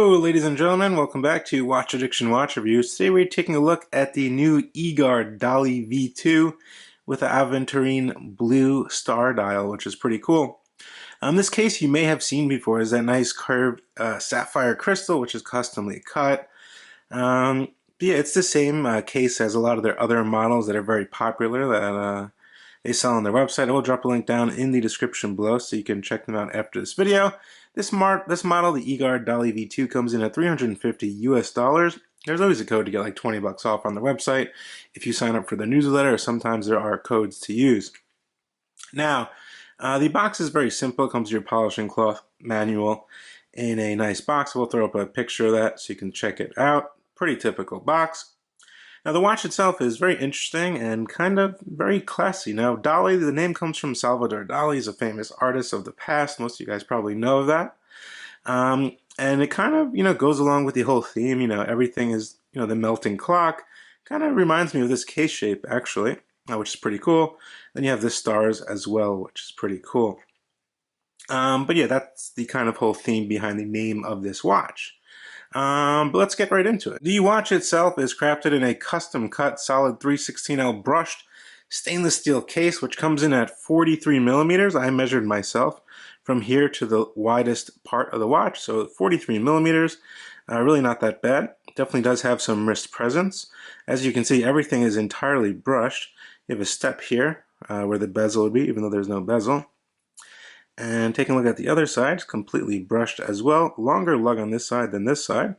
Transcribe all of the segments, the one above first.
Hello ladies and gentlemen, welcome back to Watch Addiction Watch Reviews. Today we're taking a look at the new EGARD DALI V2 with the aventurine blue star dial, which is pretty cool. This case you may have seen before is that nice curved sapphire crystal, which is customly cut. Yeah, it's the same case as a lot of their other models that are very popular that they sell on their website. I will drop a link down in the description below so you can check them out after this video. This model, the EGARD DALI V2, comes in at $350 US. There's always a code to get like 20 bucks off on the website if you sign up for the newsletter, or sometimes there are codes to use. Now, the box is very simple. It comes with your polishing cloth manual in a nice box. We'll throw up a picture of that so you can check it out. Pretty typical box. Now the watch itself is very interesting and kind of very classy. Now Dali, the name comes from Salvador Dali. He's a famous artist of the past. Most of you guys probably know of that. And it kind of, goes along with the whole theme. Everything is, the melting clock. Kind of reminds me of this case shape actually, which is pretty cool. Then you have the stars as well, which is pretty cool. But yeah, that's the kind of whole theme behind the name of this watch. But let's get right into it. The watch itself is crafted in a custom cut solid 316L brushed stainless steel case, which comes in at 43 millimeters. I measured myself from here to the widest part of the watch, so 43 millimeters. Really not that bad. Definitely does have some wrist presence. As you can see, everything is entirely brushed. You have a step here where the bezel would be, even though there's no bezel. And taking a look at the other side, it's completely brushed as well. Longer lug on this side than this side,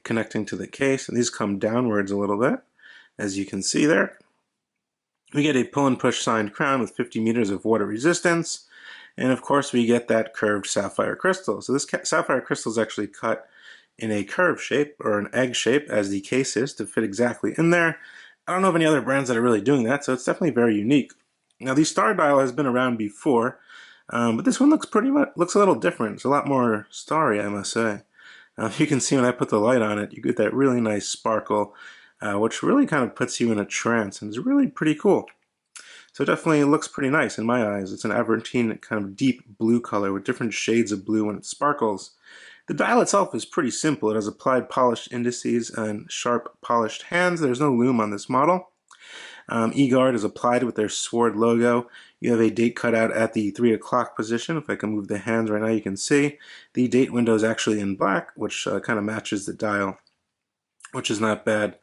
connecting to the case. And these come downwards a little bit, as you can see there. We get a pull and push signed crown with 50 meters of water resistance. And of course we get that curved sapphire crystal. So this sapphire crystal is actually cut in a curve shape, or an egg shape, as the case is, to fit exactly in there. I don't know of any other brands that are really doing that, so it's definitely very unique. Now the star dial has been around before, but this one looks a little different. It's a lot more starry, I must say. You can see when I put the light on it, you get that really nice sparkle, which really kind of puts you in a trance, and it's really pretty cool. So it definitely looks pretty nice in my eyes. It's an aventurine kind of deep blue color with different shades of blue when it sparkles. The dial itself is pretty simple. It has applied polished indices and sharp polished hands. There's no lume on this model. Eguard is applied with their sword logo. You have a date cut out at the 3 o'clock position. If I can move the hands right now, you can see the date window is actually in black, which kind of matches the dial, which is not bad.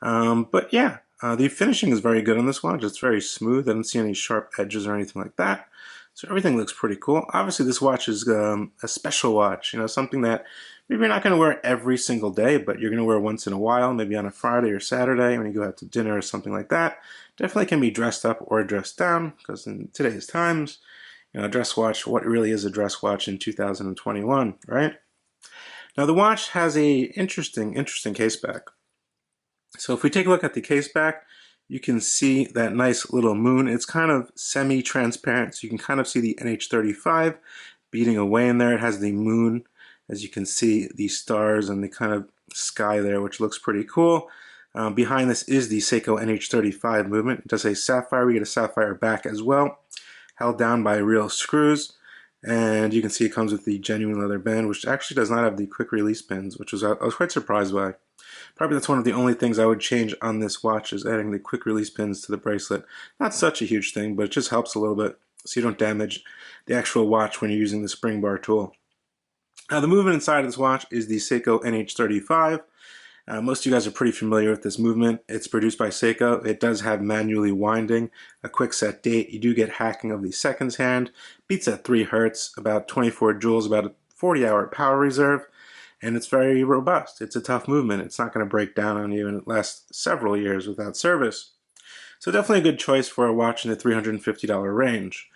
But yeah, the finishing is very good on this watch. It's very smooth. I don't see any sharp edges or anything like that. So everything looks pretty cool. Obviously this watch is a special watch, something that maybe you're not going to wear every single day, but you're going to wear once in a while, maybe on a Friday or Saturday when you go out to dinner or something like that. Definitely can be dressed up or dressed down, because in today's times, a dress watch, what really is a dress watch in 2021, right? Now the watch has a interesting case back. So if we take a look at the case back, you can see that nice little moon. It's kind of semi-transparent, so you can kind of see the NH35 beating away in there. It has the moon, as you can see, the stars and the kind of sky there, which looks pretty cool. Behind this is the Seiko NH35 movement. It does a sapphire. We get a sapphire back as well, held down by real screws. And you can see it comes with the genuine leather band, which actually does not have the quick release pins, which I was quite surprised by. Probably that's one of the only things I would change on this watch, is adding the quick release pins to the bracelet. Not such a huge thing, but it just helps a little bit so you don't damage the actual watch when you're using the spring bar tool. Now the movement inside of this watch is the Seiko NH35. Most of you guys are pretty familiar with this movement. It's produced by Seiko. It does have manually winding, a quick set date. You do get hacking of the seconds hand. Beats at 3 Hertz, about 24 joules, about a 40-hour power reserve. And it's very robust. It's a tough movement. It's not going to break down on you, and it lasts several years without service. So definitely a good choice for a watch in the $350 range.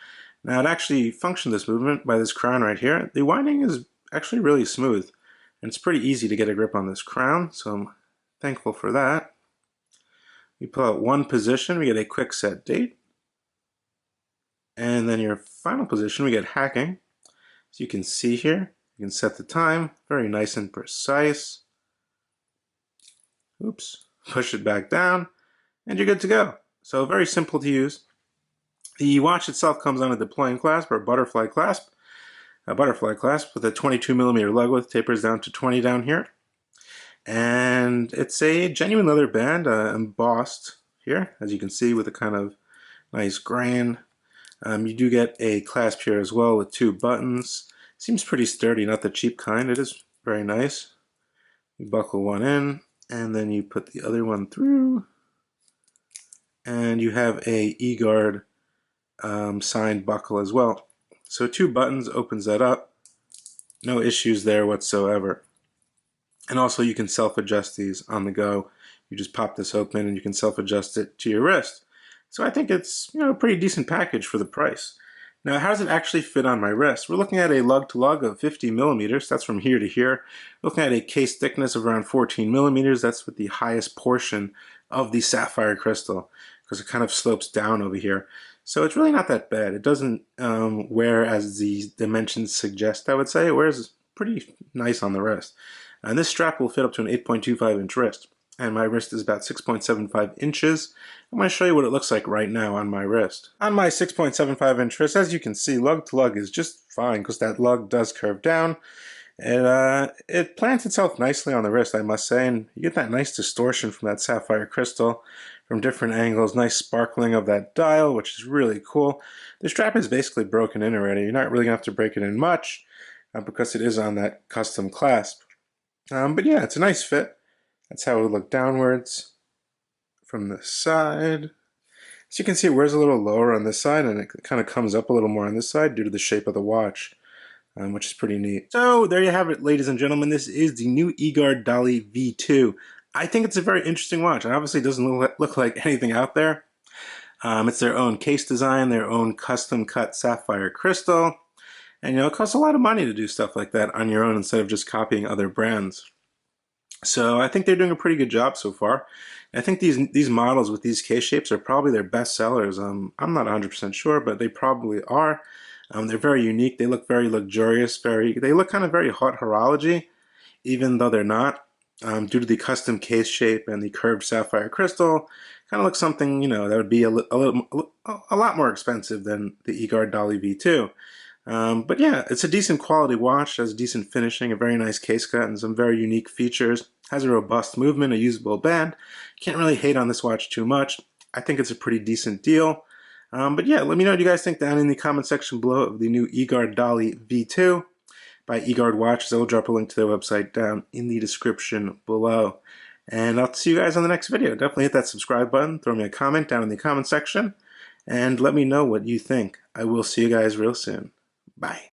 Now to actually function this movement by this crown right here, the winding is actually really smooth. And it's pretty easy to get a grip on this crown, so I'm thankful for that. We pull out one position, we get a quick set date. And then your final position, we get hacking. So you can see here, you can set the time, very nice and precise. Oops, push it back down, and you're good to go. So very simple to use. The watch itself comes on a deploying clasp, or butterfly clasp. a butterfly clasp with a 22mm lug width, tapers down to 20 down here. And it's a genuine leather band, embossed here, as you can see, with a kind of nice grain. You do get a clasp here as well with 2 buttons. Seems pretty sturdy, not the cheap kind. It is very nice. You buckle one in, and then you put the other one through, and you have a Eguard signed buckle as well. So 2 buttons opens that up. No issues there whatsoever. And also you can self-adjust these on the go. You just pop this open and you can self-adjust it to your wrist. So I think it's, a pretty decent package for the price. Now, how does it actually fit on my wrist? We're looking at a lug-to-lug of 50mm. That's from here to here. Looking at a case thickness of around 14mm. That's with the highest portion of the sapphire crystal, because it kind of slopes down over here. So it's really not that bad. It doesn't wear as the dimensions suggest, I would say. It wears pretty nice on the wrist. And this strap will fit up to an 8.25 inch wrist. And my wrist is about 6.75 inches. I'm going to show you what it looks like right now on my wrist. On my 6.75 inch wrist, as you can see, lug to lug is just fine because that lug does curve down. It plants itself nicely on the wrist, I must say, and you get that nice distortion from that sapphire crystal from different angles, nice sparkling of that dial, which is really cool. The strap is basically broken in already. You're not really going to have to break it in much because it is on that custom clasp. But yeah, it's a nice fit. That's how it would look downwards from the side. So you can see it wears a little lower on this side, and it kind of comes up a little more on this side due to the shape of the watch, which is pretty neat. So there you have it, ladies and gentlemen. This is the new EGARD DALI V2. I think it's a very interesting watch. It obviously doesn't look like anything out there. It's their own case design, their own custom cut sapphire crystal. And it costs a lot of money to do stuff like that on your own instead of just copying other brands. So I think they're doing a pretty good job so far. I think these models with these case shapes are probably their best sellers. I'm not 100% sure, but they probably are. They're very unique. They look very luxurious. They look kind of very hot horology, even though they're not. Due to the custom case shape and the curved sapphire crystal, kind of looks something that would be a lot more expensive than the EGARD DALI V2. But yeah, it's a decent quality watch, has decent finishing, a very nice case cut, and some very unique features. Has a robust movement, a usable band. Can't really hate on this watch too much. I think it's a pretty decent deal. But yeah, let me know what you guys think down in the comment section below of the new EGARD DALI V2 by Eguard Watches. I will drop a link to their website down in the description below. And I'll see you guys on the next video. Definitely hit that subscribe button, throw me a comment down in the comment section, and let me know what you think. I will see you guys real soon. Bye.